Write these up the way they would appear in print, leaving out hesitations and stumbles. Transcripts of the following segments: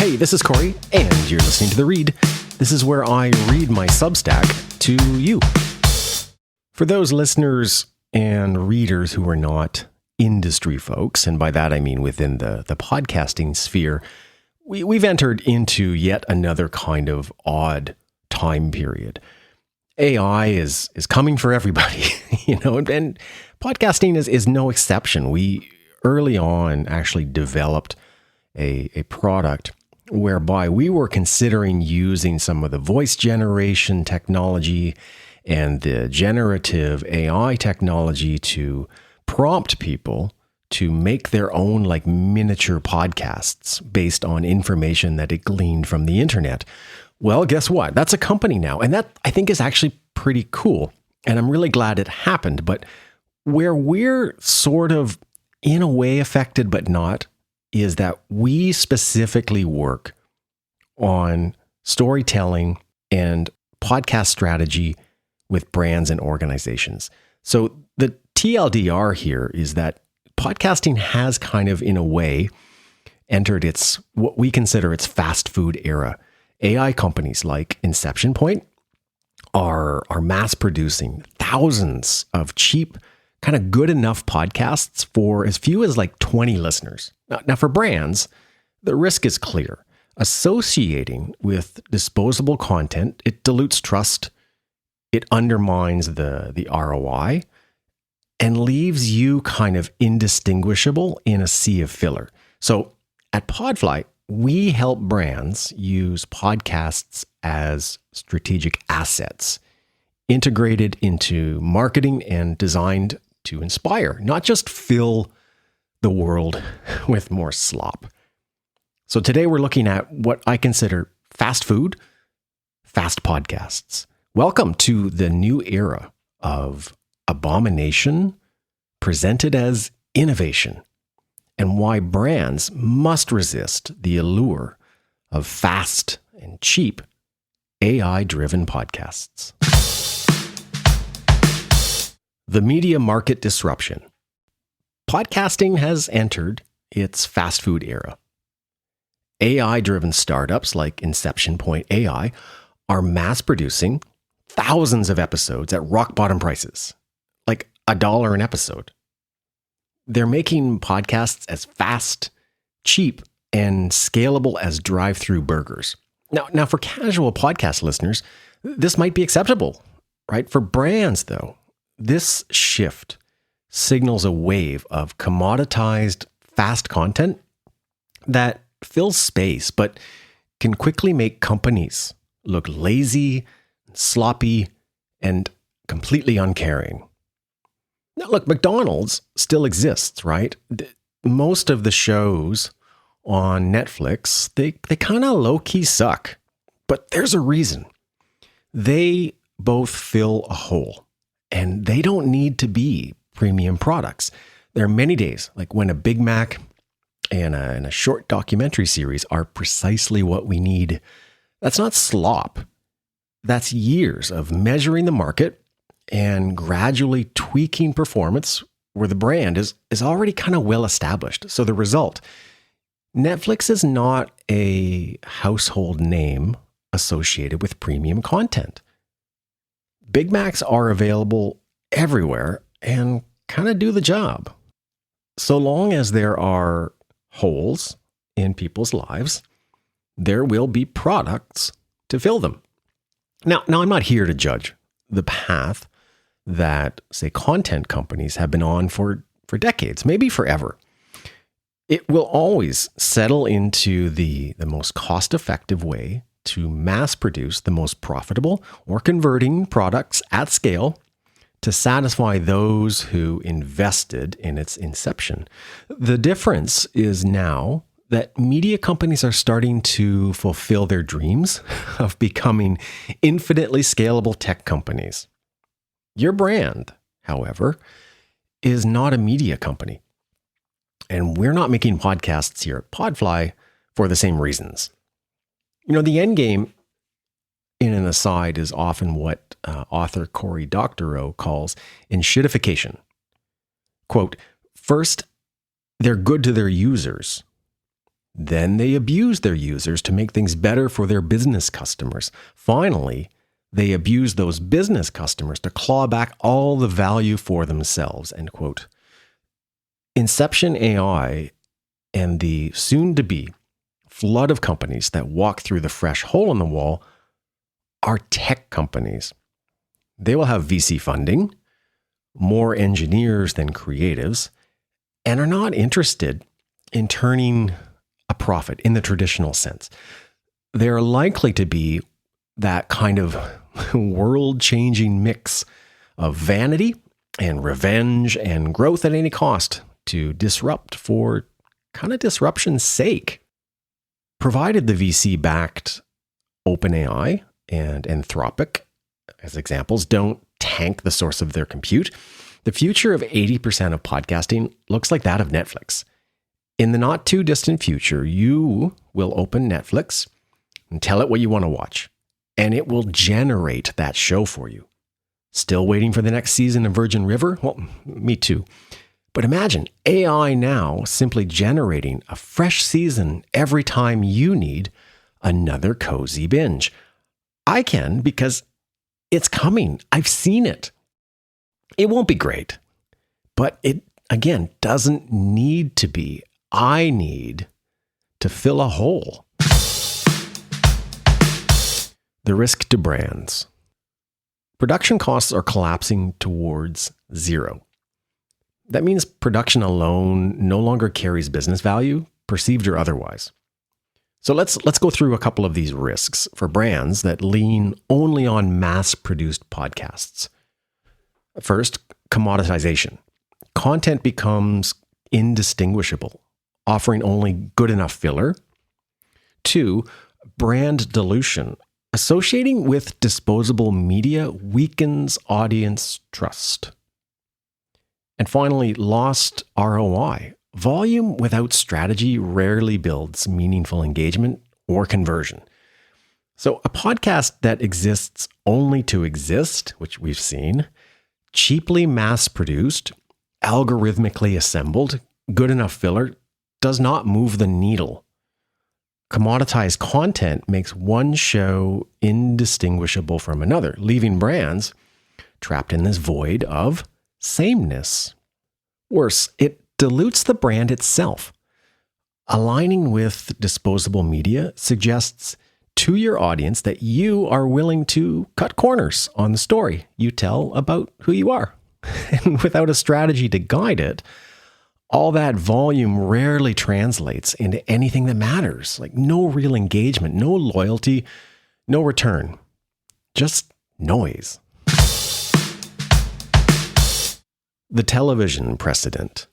Hey, this is Corey, and you're listening to The Read. This is where I read my Substack to you. For those listeners and readers who are not industry folks, and by that I mean within the podcasting sphere, we've entered into yet another kind of odd time period. AI is coming for everybody, and podcasting is no exception. We early on actually developed a product whereby we were considering using some of the voice generation technology and the generative AI technology to prompt people to make their own like miniature podcasts based on information that it gleaned from the internet. Well, guess what? That's a company now. And that I think is actually pretty cool. And I'm really glad it happened. But where we're sort of in a way affected, but not, is that we specifically work on storytelling and podcast strategy with brands and organizations. So the TLDR here is that podcasting has kind of, in a way, entered what we consider its fast food era. AI companies like Inception Point are mass producing thousands of cheap, kind of good enough podcasts for as few as like 20 listeners. Now for brands, the risk is clear. Associating with disposable content, it dilutes trust, it undermines the ROI, and leaves you kind of indistinguishable in a sea of filler. So at Podfly, we help brands use podcasts as strategic assets, integrated into marketing and designed to inspire, not just fill the world with more slop. So today we're looking at what I consider fast food, fast podcasts. Welcome to the new era of abomination presented as innovation, and why brands must resist the allure of fast and cheap AI-driven podcasts. The media market disruption. Podcasting has entered its fast food era. AI-driven startups like Inception Point AI are mass producing thousands of episodes at rock bottom prices, like $1 an episode. They're making podcasts as fast, cheap, and scalable as drive-through burgers. Now, for casual podcast listeners, this might be acceptable, right? For brands, though, this shift signals a wave of commoditized, fast content that fills space, but can quickly make companies look lazy, sloppy, and completely uncaring. Now, look, McDonald's still exists, right? Most of the shows on Netflix, they kind of low-key suck, but there's a reason. They both fill a hole, and they don't need to be premium products. There are many days, like when a Big Mac and a short documentary series are precisely what we need. That's not slop. That's years of measuring the market and gradually tweaking performance where the brand is already kind of well established. So the result, Netflix is not a household name associated with premium content. Big Macs are available everywhere and kind of do the job. So long as there are holes in people's lives, there will be products to fill them. Now I'm not here to judge the path that, say, content companies have been on for decades, maybe forever. It will always settle into the most cost-effective way to mass produce the most profitable or converting products at scale to satisfy those who invested in its inception. The difference is now that media companies are starting to fulfill their dreams of becoming infinitely scalable tech companies. Your brand, however, is not a media company. And we're not making podcasts here at Podfly for the same reasons. The end game, in an aside, is often what author Cory Doctorow calls enshittification. Quote, first, they're good to their users. Then they abuse their users to make things better for their business customers. Finally, they abuse those business customers to claw back all the value for themselves, end quote. Inception AI and the soon-to-be flood of companies that walk through the fresh hole in the wall are tech companies. They will have VC funding, more engineers than creatives, and are not interested in turning a profit in the traditional sense. They are likely to be that kind of world-changing mix of vanity and revenge and growth at any cost to disrupt for kind of disruption's sake. Provided the VC-backed OpenAI and Anthropic, as examples, don't tank the source of their compute, the future of 80% of podcasting looks like that of Netflix. In the not too distant future, you will open Netflix and tell it what you want to watch, and it will generate that show for you. Still waiting for the next season of Virgin River? Well, me too. But imagine AI now simply generating a fresh season every time you need another cozy binge. I can because it's coming. I've seen it. It won't be great, but it, again, doesn't need to be. I need to fill a hole. The risk to brands. Production costs are collapsing towards zero. That means production alone no longer carries business value, perceived or otherwise. So let's go through a couple of these risks for brands that lean only on mass-produced podcasts. First, commoditization. Content becomes indistinguishable, offering only good enough filler. 2, brand dilution. Associating with disposable media weakens audience trust. And finally, lost ROI. Volume without strategy rarely builds meaningful engagement or conversion. So a podcast that exists only to exist, which we've seen, cheaply mass-produced, algorithmically assembled, good enough filler, does not move the needle. Commoditized content makes one show indistinguishable from another, leaving brands trapped in this void of sameness. Worse, it dilutes the brand itself. Aligning with disposable media suggests to your audience that you are willing to cut corners on the story you tell about who you are. And without a strategy to guide it, all that volume rarely translates into anything that matters. Like no real engagement, no loyalty, no return. Just noise. The television precedent.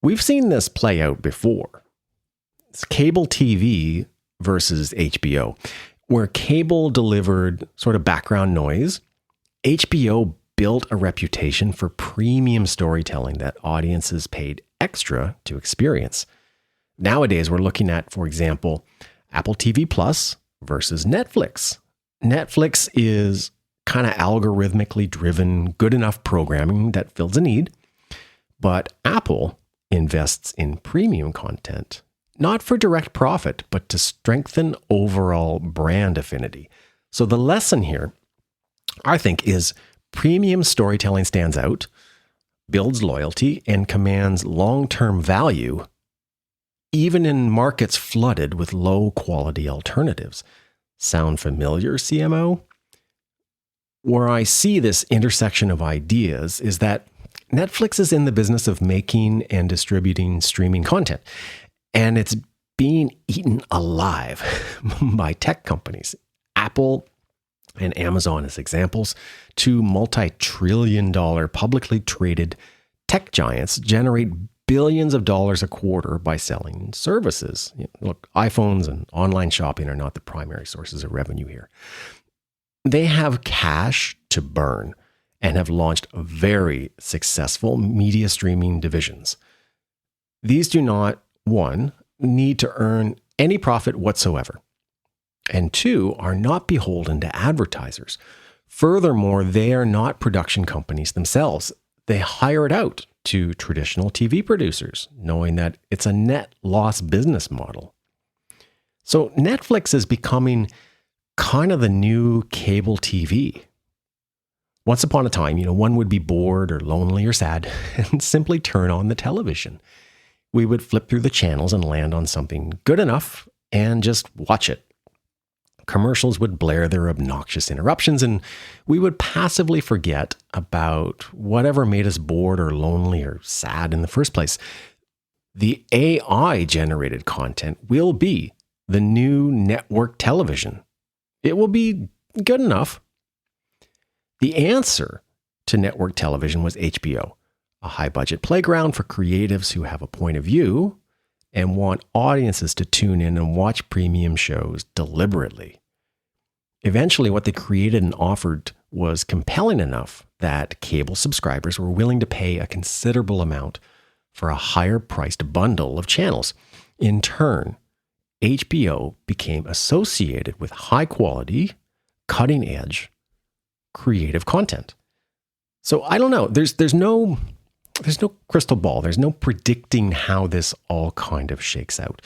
We've seen this play out before. It's cable TV versus HBO, where cable delivered sort of background noise. HBO built a reputation for premium storytelling that audiences paid extra to experience. Nowadays, we're looking at, for example, Apple TV Plus versus Netflix. Netflix is kind of algorithmically driven, good enough programming that fills a need. But Apple invests in premium content, not for direct profit, but to strengthen overall brand affinity. So the lesson here, I think, is premium storytelling stands out, builds loyalty, and commands long-term value, even in markets flooded with low-quality alternatives. Sound familiar, CMO? Where I see this intersection of ideas is that Netflix is in the business of making and distributing streaming content, and it's being eaten alive by tech companies. Apple and Amazon as examples, two multi-trillion-dollar publicly traded tech giants generate billions of dollars a quarter by selling services. Look, iPhones and online shopping are not the primary sources of revenue here. They have cash to burn and have launched very successful media streaming divisions. These do not, 1, need to earn any profit whatsoever, and 2, are not beholden to advertisers. Furthermore, they are not production companies themselves. They hire it out to traditional TV producers, knowing that it's a net loss business model. So Netflix is becoming kind of the new cable TV. Once upon a time, one would be bored or lonely or sad and simply turn on the television. We would flip through the channels and land on something good enough and just watch it. Commercials would blare their obnoxious interruptions, and we would passively forget about whatever made us bored or lonely or sad in the first place. The AI-generated content will be the new network television. It will be good enough. The answer to network television was HBO, a high-budget playground for creatives who have a point of view and want audiences to tune in and watch premium shows deliberately. Eventually, what they created and offered was compelling enough that cable subscribers were willing to pay a considerable amount for a higher-priced bundle of channels. In turn, HBO became associated with high-quality, cutting-edge, creative content. So I don't know. There's no crystal ball. There's no predicting how this all kind of shakes out.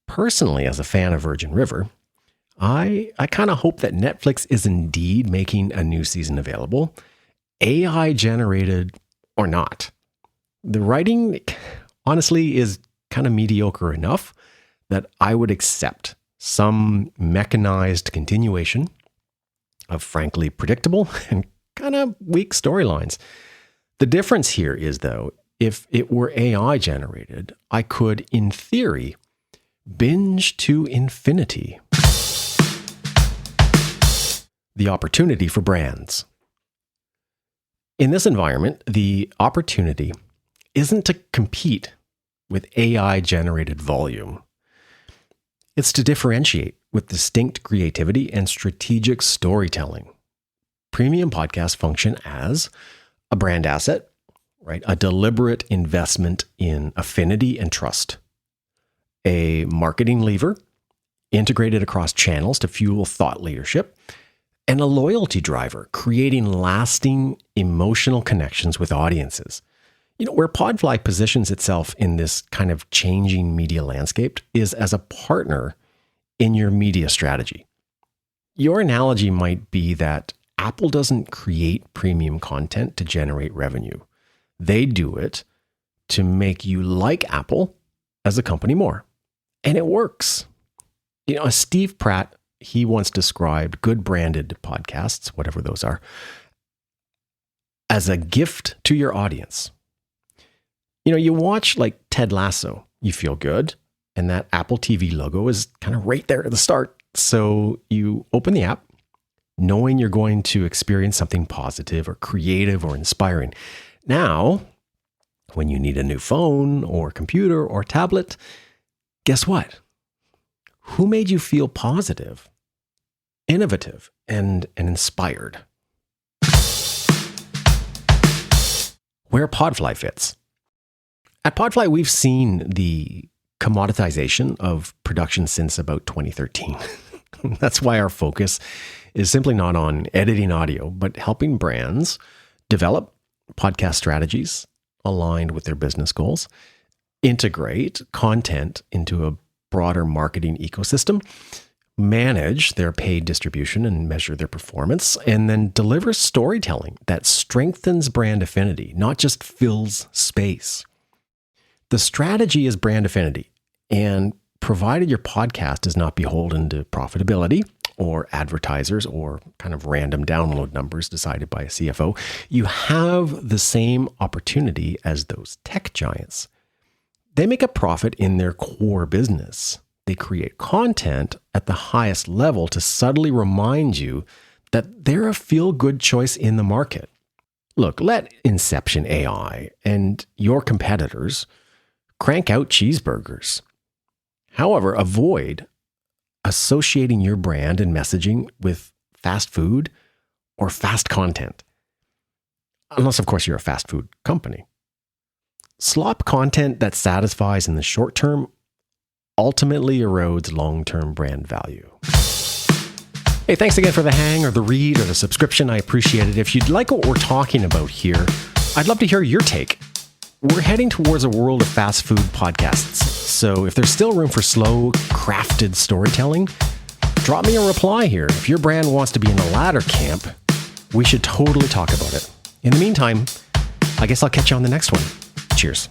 Personally, as a fan of Virgin River, I kind of hope that Netflix is indeed making a new season available, AI generated or not. The writing, honestly, is kind of mediocre enough that I would accept some mechanized continuation of frankly predictable and kind of weak storylines. The difference here is, though, if it were AI generated, I could, in theory, binge to infinity. The opportunity for brands. In this environment, the opportunity isn't to compete with AI-generated volume. It's to differentiate with distinct creativity and strategic storytelling. Premium podcasts function as a brand asset, right? A deliberate investment in affinity and trust. A marketing lever integrated across channels to fuel thought leadership. And a loyalty driver, creating lasting emotional connections with audiences. Where Podfly positions itself in this kind of changing media landscape is as a partner in your media strategy. Your analogy might be that Apple doesn't create premium content to generate revenue. They do it to make you like Apple as a company more. And it works. Steve Pratt, he once described good branded podcasts, whatever those are, as a gift to your audience. You watch like Ted Lasso, you feel good, and that Apple TV logo is kind of right there at the start. So you open the app, knowing you're going to experience something positive or creative or inspiring. Now, when you need a new phone or computer or tablet, guess what? Who made you feel positive, innovative, and inspired? Where Podfly fits. At Podfly, we've seen the commoditization of production since about 2013. That's why our focus is simply not on editing audio, but helping brands develop podcast strategies aligned with their business goals, integrate content into a broader marketing ecosystem, manage their paid distribution and measure their performance, and then deliver storytelling that strengthens brand affinity, not just fills space. The strategy is brand affinity, and provided your podcast is not beholden to profitability or advertisers or kind of random download numbers decided by a CFO, you have the same opportunity as those tech giants. They make a profit in their core business. They create content at the highest level to subtly remind you that they're a feel-good choice in the market. Look, let Inception AI and your competitors crank out cheeseburgers. However, avoid associating your brand and messaging with fast food or fast content. Unless, of course, you're a fast food company. Slop content that satisfies in the short term ultimately erodes long-term brand value. Hey, thanks again for the hang or the read or the subscription. I appreciate it. If you'd like what we're talking about here, I'd love to hear your take. we're heading towards a world of fast food podcasts. So if there's still room for slow, crafted storytelling, drop me a reply here. If your brand wants to be in the latter camp, we should totally talk about it. In the meantime, I guess I'll catch you on the next one. Cheers.